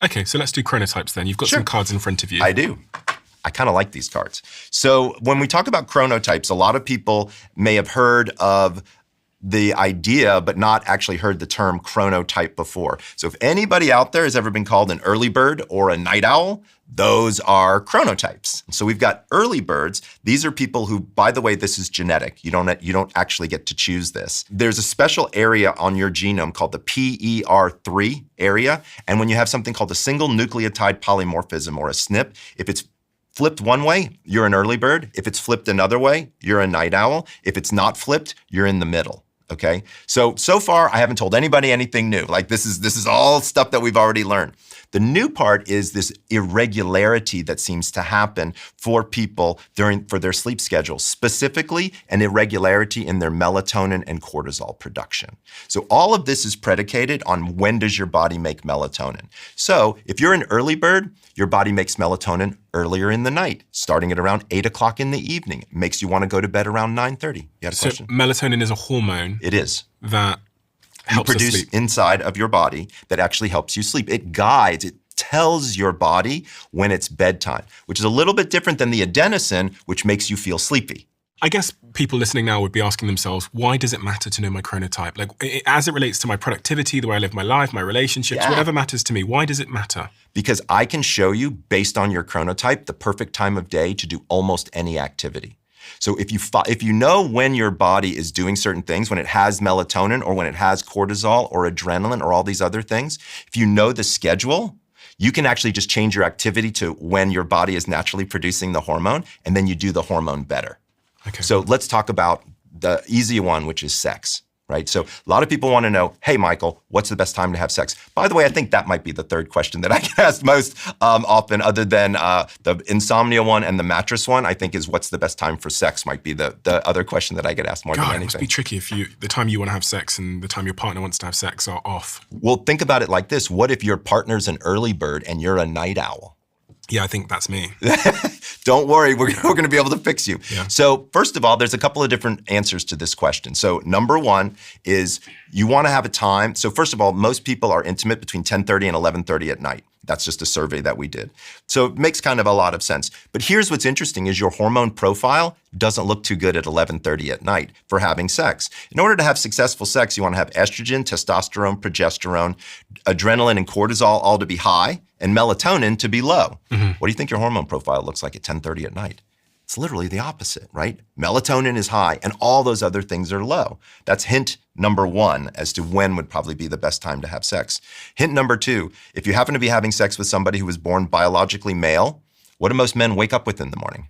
Okay, so let's do chronotypes then. You've got Sure. some cards in front of you. I do. I kind of like these cards. So when we talk about chronotypes, a lot of people may have heard of the idea, but not actually heard the term chronotype before. So if anybody out there has ever been called an early bird or a night owl, those are chronotypes. So we've got early birds. These are people who, by the way, this is genetic. You don't actually get to choose this. There's a special area on your genome called the PER3 area. And when you have something called a single nucleotide polymorphism, or a SNP, if it's flipped one way, you're an early bird. If it's flipped another way, you're a night owl. If it's not flipped, you're in the middle. Okay, so far I haven't told anybody anything new. Like this is all stuff that we've already learned. The new part is this irregularity that seems to happen for people for their sleep schedule, specifically an irregularity in their melatonin and cortisol production. So all of this is predicated on when does your body make melatonin. So if you're an early bird, your body makes melatonin earlier in the night, starting at around 8 o'clock in the evening. It makes you want to go to bed around 9:30. You had a question? Melatonin is a hormone. It is. That helps us produce sleep. inside of your body that actually helps you sleep. It guides, it tells your body when it's bedtime, which is a little bit different than the adenosine, which makes you feel sleepy. I guess people listening now would be asking themselves, why does it matter to know my chronotype? Like, as it relates to my productivity, the way I live my life, my relationships, whatever matters to me, why does it matter? Because I can show you, based on your chronotype, the perfect time of day to do almost any activity. So if you know when your body is doing certain things, when it has melatonin or when it has cortisol or adrenaline or all these other things, if you know the schedule, you can actually just change your activity to when your body is naturally producing the hormone, and then you do the hormone better. Okay. So let's talk about the easy one, which is sex, right? So a lot of people want to know, hey, Michael, what's the best time to have sex? By the way, I think that might be the third question that I get asked most often, other than the insomnia one and the mattress one, I think is what's the best time for sex might be the other question that I get asked more than anything. It must be tricky if the time you want to have sex and the time your partner wants to have sex are off. Well, think about it like this. What if your partner's an early bird and you're a night owl? Yeah, I think that's me. Don't worry, we're going to be able to fix you. Yeah. So first of all, there's a couple of different answers to this question. So number one is you want to have a time. So first of all, most people are intimate between 10:30 and 11:30 at night. That's just a survey that we did. So it makes kind of a lot of sense. But here's what's interesting is your hormone profile doesn't look too good at 11:30 at night for having sex. In order to have successful sex, you want to have estrogen, testosterone, progesterone, adrenaline, and cortisol all to be high, and melatonin to be low. Mm-hmm. What do you think your hormone profile looks like at 10:30 at night? It's literally the opposite, right? Melatonin is high and all those other things are low. That's hint number one as to when would probably be the best time to have sex. Hint number two, if you happen to be having sex with somebody who was born biologically male, what do most men wake up with in the morning?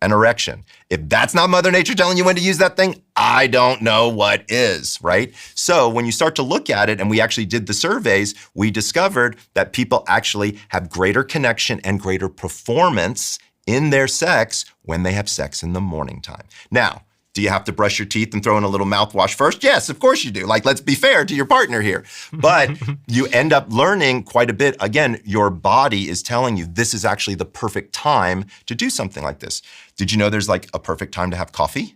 An erection. If that's not Mother Nature telling you when to use that thing, I don't know what is, right? So when you start to look at it, and we actually did the surveys, we discovered that people actually have greater connection and greater performance in their sex when they have sex in the morning time. Now, do you have to brush your teeth and throw in a little mouthwash first? Yes, of course you do. Like, let's be fair to your partner here. But you end up learning quite a bit. Again, your body is telling you this is actually the perfect time to do something like this. Did you know there's like a perfect time to have coffee?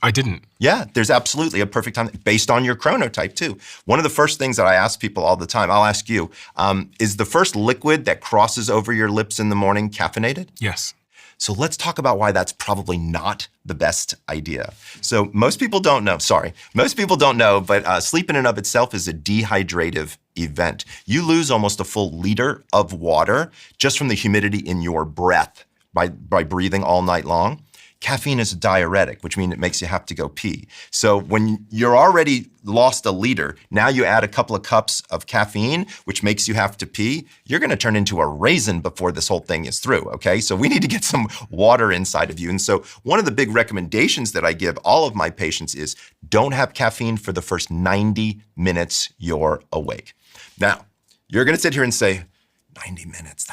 I didn't. Yeah, there's absolutely a perfect time based on your chronotype too. One of the first things that I ask people all the time, I'll ask you, is the first liquid that crosses over your lips in the morning caffeinated? Yes. So let's talk about why that's probably not the best idea. So most people don't know, but sleep in and of itself is a dehydrative event. You lose almost a full liter of water just from the humidity in your breath by breathing all night long. Caffeine is a diuretic, which means it makes you have to go pee. So when you're already lost a liter, now you add a couple of cups of caffeine, which makes you have to pee, you're gonna turn into a raisin before this whole thing is through, okay? So we need to get some water inside of you. And so one of the big recommendations that I give all of my patients is don't have caffeine for the first 90 minutes you're awake. Now, you're gonna sit here and say, 90 minutes,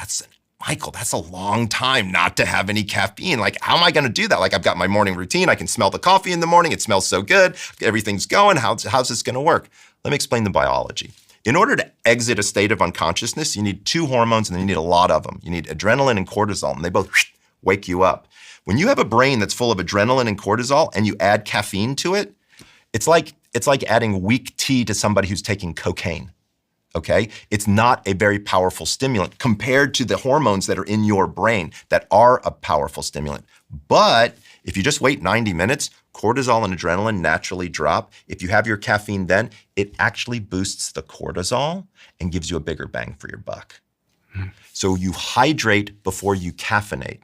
Michael, that's a long time not to have any caffeine. Like, how am I gonna do that? Like, I've got my morning routine. I can smell the coffee in the morning. It smells so good. Everything's going. How's this gonna work? Let me explain the biology. In order to exit a state of unconsciousness, you need two hormones and you need a lot of them. You need adrenaline and cortisol, and they both wake you up. When you have a brain that's full of adrenaline and cortisol and you add caffeine to it, it's like adding weak tea to somebody who's taking cocaine. okay? It's not a very powerful stimulant compared to the hormones that are in your brain that are a powerful stimulant. But if you just wait 90 minutes, cortisol and adrenaline naturally drop. If you have your caffeine then, it actually boosts the cortisol and gives you a bigger bang for your buck. So you hydrate before you caffeinate.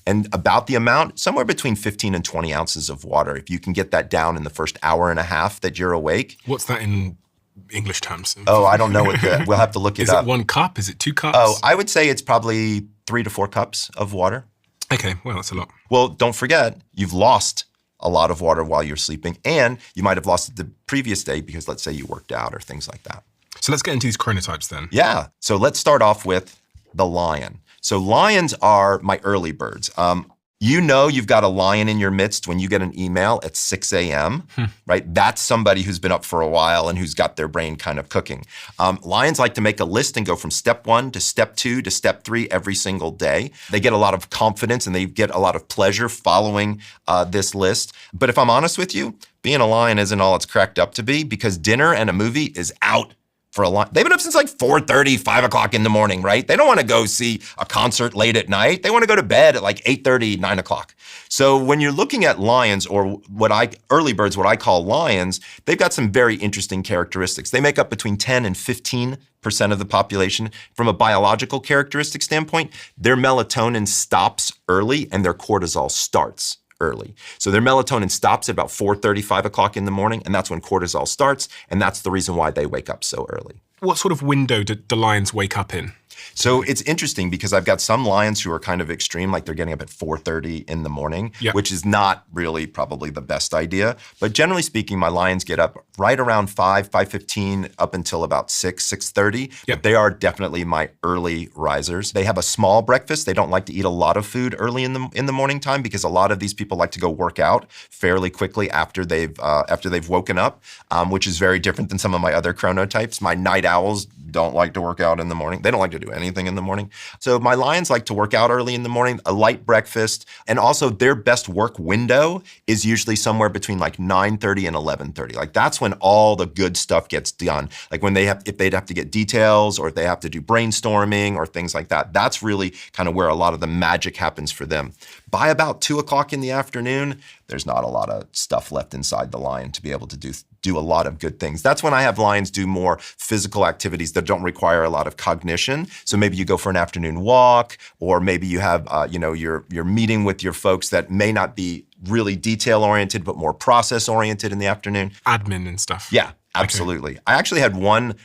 And about the amount, somewhere between 15 and 20 ounces of water. If you can get that down in the first hour and a half that you're awake. What's that in English terms? Oh, I don't know we'll have to look it up. Is it 1 cup? Is it 2 cups? Oh, I would say it's probably 3 to 4 cups of water. Okay, well, that's a lot. Well, don't forget, you've lost a lot of water while you're sleeping, and you might have lost it the previous day because let's say you worked out or things like that. So let's get into these chronotypes then. Yeah, so let's start off with the lion. So lions are my early birds. You know you've got a lion in your midst when you get an email at 6 a.m., right? That's somebody who's been up for a while and who's got their brain kind of cooking. Lions like to make a list and go from step 1 to step 2 to step 3 every single day. They get a lot of confidence and they get a lot of pleasure following this list. But if I'm honest with you, being a lion isn't all it's cracked up to be because dinner and a movie is out for a long. They've been up since like 4:30, 5 o'clock in the morning, right? They don't want to go see a concert late at night. They want to go to bed at like 8:30, 9 o'clock. So when you're looking at lions or early birds, what I call lions, they've got some very interesting characteristics. They make up between 10 and 15% of the population. From a biological characteristic standpoint, their melatonin stops early and their cortisol starts early. So their melatonin stops at about 4:30, 5 o'clock in the morning, and that's when cortisol starts, and that's the reason why they wake up so early. What sort of window do the lions wake up in? So it's interesting because I've got some lions who are kind of extreme, like they're getting up at 4:30 in the morning, which is not really probably the best idea. But generally speaking, my lions get up right around 5:15 up until about 6:30. But they are definitely my early risers. They have a small breakfast. They don't like to eat a lot of food early in the morning time because a lot of these people like to go work out fairly quickly after they've woken up, which is very different than some of my other chronotypes. My night owls don't like to work out in the morning. They don't like to do anything in the morning. So my lions like to work out early in the morning, a light breakfast, and also their best work window is usually somewhere between like 9:30 and 11:30. Like that's when all the good stuff gets done. Like when if they'd have to get details or if they have to do brainstorming or things like that, that's really kind of where a lot of the magic happens for them. By about 2 o'clock in the afternoon, there's not a lot of stuff left inside the lion to be able to do a lot of good things. That's when I have lions do more physical activities that don't require a lot of cognition. So maybe you go for an afternoon walk, or maybe you have, you're meeting with your folks that may not be really detail-oriented, but more process-oriented in the afternoon. Admin and stuff. Yeah, absolutely. Okay. I actually had one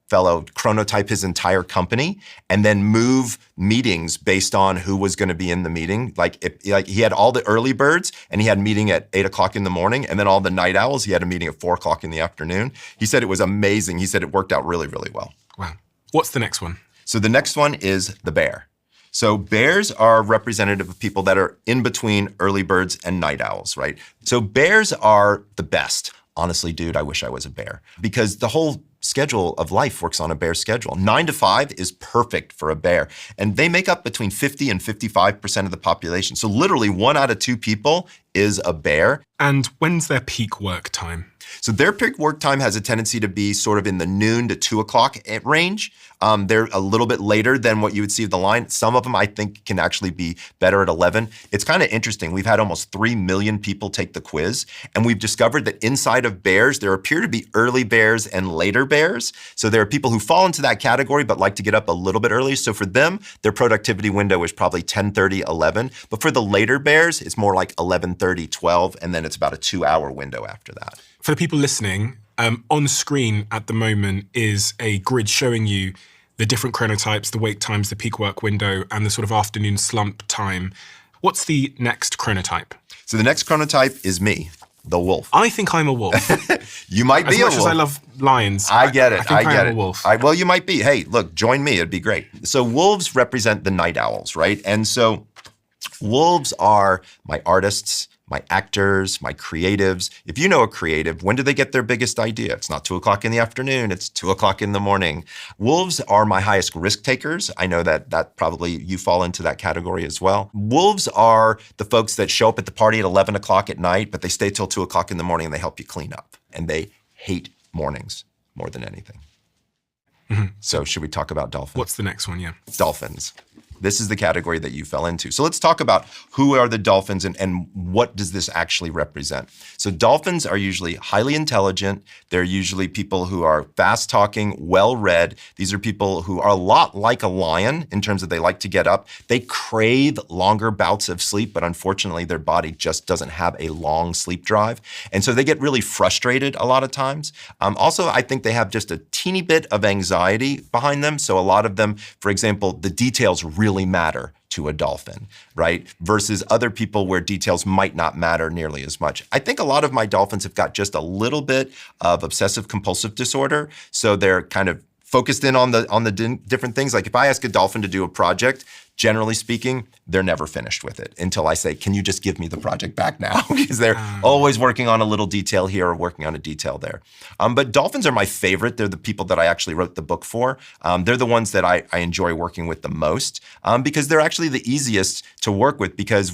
fellow chronotype his entire company and then move meetings based on who was going to be in the meeting. Like he had all the early birds and he had a meeting at 8 o'clock in the morning, and then all the night owls, he had a meeting at 4 o'clock in the afternoon. He said it was amazing. He said it worked out really, really well. Wow. What's the next one? So the next one is the bear. So bears are representative of people that are in between early birds and night owls, right? So bears are the best. Honestly, dude, I wish I was a bear because the whole schedule of life works on a bear schedule. 9 to 5 is perfect for a bear. And they make up between 50 and 55% of the population. So literally 1 out of 2 people is a bear. And when's their peak work time? So their peak work time has a tendency to be sort of in the noon to 2 o'clock range. They're a little bit later than what you would see of the line. Some of them I think can actually be better at 11. It's kind of interesting. We've had almost 3 million people take the quiz, and we've discovered that inside of bears, there appear to be early bears and later bears. So there are people who fall into that category but like to get up a little bit early. So for them, their productivity window is probably 10:30, 11. But for the later bears, it's more like 11:30, 12, and then it's about a 2-hour window after that. For the people listening, on screen at the moment is a grid showing you the different chronotypes, the wake times, the peak work window, and the sort of afternoon slump time. What's the next chronotype? So the next chronotype is me, the wolf. I think I'm a wolf. You might be a wolf. As much as I love lions, I get it. I think I'm a wolf. Well, you might be. Hey, look, join me. It'd be great. So wolves represent the night owls, right? And so wolves are my artists, my actors, my creatives. If you know a creative, when do they get their biggest idea? It's not 2 o'clock in the afternoon, it's 2 o'clock in the morning. Wolves are my highest risk takers. I know that probably you fall into that category as well. Wolves are the folks that show up at the party at 11 o'clock at night, but they stay till 2 o'clock in the morning and they help you clean up. And they hate mornings more than anything. So should we talk about dolphins? What's the next one? Yeah. Dolphins. This is the category that you fell into. So let's talk about who are the dolphins and what does this actually represent. So dolphins are usually highly intelligent. They're usually people who are fast talking, well-read. These are people who are a lot like a lion in terms of they like to get up. They crave longer bouts of sleep, but unfortunately their body just doesn't have a long sleep drive. And so they get really frustrated a lot of times. Also, I think they have just a teeny bit of anxiety behind them. So a lot of them, for example, the details really matter to a dolphin, right? Versus other people where details might not matter nearly as much. I think a lot of my dolphins have got just a little bit of obsessive compulsive disorder. So they're kind of focused in on the different things. Like if I ask a dolphin to do a project, generally speaking, they're never finished with it until I say, can you just give me the project back now? Because they're always working on a little detail here or working on a detail there. But dolphins are my favorite. They're the people that I actually wrote the book for. They're the ones that I enjoy working with the most because they're actually the easiest to work with because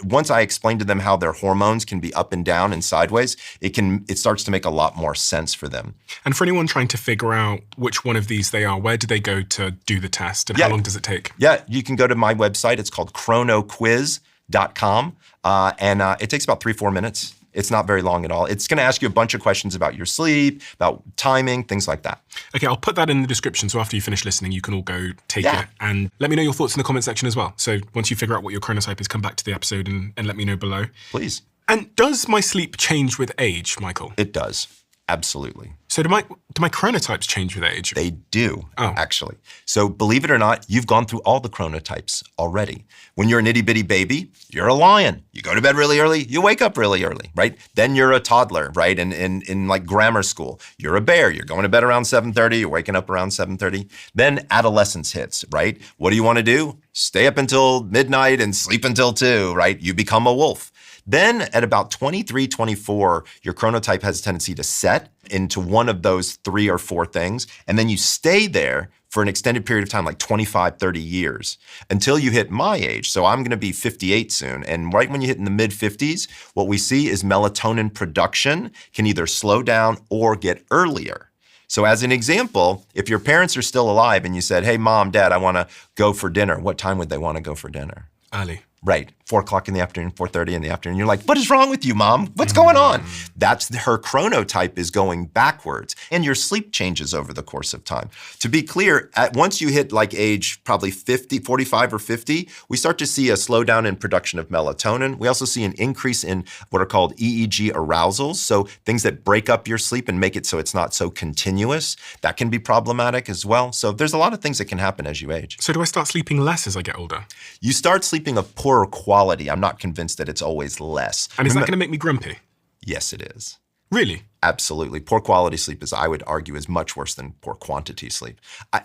once I explain to them how their hormones can be up and down and sideways, it starts to make a lot more sense for them. And for anyone trying to figure out which one of these they are, where do they go to do the test and how long does it take? Yeah, you can go to my website. It's called chronoquiz.com. And it takes about 3-4 minutes. It's not very long at all. It's going to ask you a bunch of questions about your sleep, about timing, things like that. Okay, I'll put that in the description. So after you finish listening, you can all go take it. And let me know your thoughts in the comment section as well. So once you figure out what your chronotype is, come back to the episode and let me know below. Please. And does my sleep change with age, Michael? It does. Absolutely. So do my chronotypes change with age? They do, actually. So believe it or not, you've gone through all the chronotypes already. When you're an itty-bitty baby, you're a lion. You go to bed really early, you wake up really early, right? Then you're a toddler, right? And in like grammar school, you're a bear. You're going to bed around 7:30, you're waking up around 7:30. Then adolescence hits, right? What do you want to do? Stay up until midnight and sleep until 2, right? You become a wolf. Then at about 23, 24, your chronotype has a tendency to set into one of those 3 or 4 things. And then you stay there for an extended period of time, like 25, 30 years, until you hit my age. So I'm going to be 58 soon. And right when you hit in the mid-50s, what we see is melatonin production can either slow down or get earlier. So as an example, if your parents are still alive and you said, hey, mom, dad, I want to go for dinner, what time would they want to go for dinner? Early. Right, 4 o'clock in the afternoon, 4:30 in the afternoon. You're like, what is wrong with you, mom? What's going on? That's her chronotype is going backwards. And your sleep changes over the course of time. To be clear, once you hit like age probably 50, 45 or 50, we start to see a slowdown in production of melatonin. We also see an increase in what are called EEG arousals. So things that break up your sleep and make it so it's not so continuous. That can be problematic as well. So there's a lot of things that can happen as you age. So do I start sleeping less as I get older? You start sleeping of poorer quality. I'm not convinced that it's always less. And is that going to make me grumpy? Yes, it is. Really? Absolutely. Poor quality sleep I would argue, is much worse than poor quantity sleep.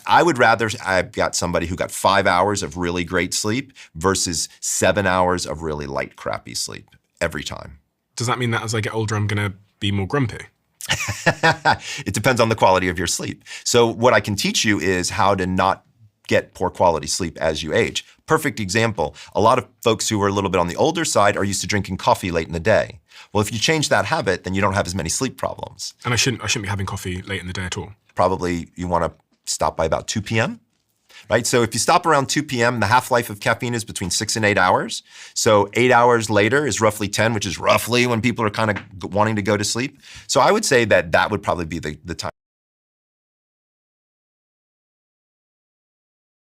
I would rather, I've got somebody who got 5 hours of really great sleep versus 7 hours of really light, crappy sleep every time. Does that mean that as I get older, I'm going to be more grumpy? It depends on the quality of your sleep. So what I can teach you is how to not get poor quality sleep as you age. Perfect example. A lot of folks who are a little bit on the older side are used to drinking coffee late in the day. Well, if you change that habit, then you don't have as many sleep problems. And I shouldn't be having coffee late in the day at all. Probably you want to stop by about 2 p.m., right? So if you stop around 2 p.m., the half-life of caffeine is between 6 and 8 hours. So 8 hours later is roughly 10, which is roughly when people are kind of wanting to go to sleep. So I would say that would probably be the time.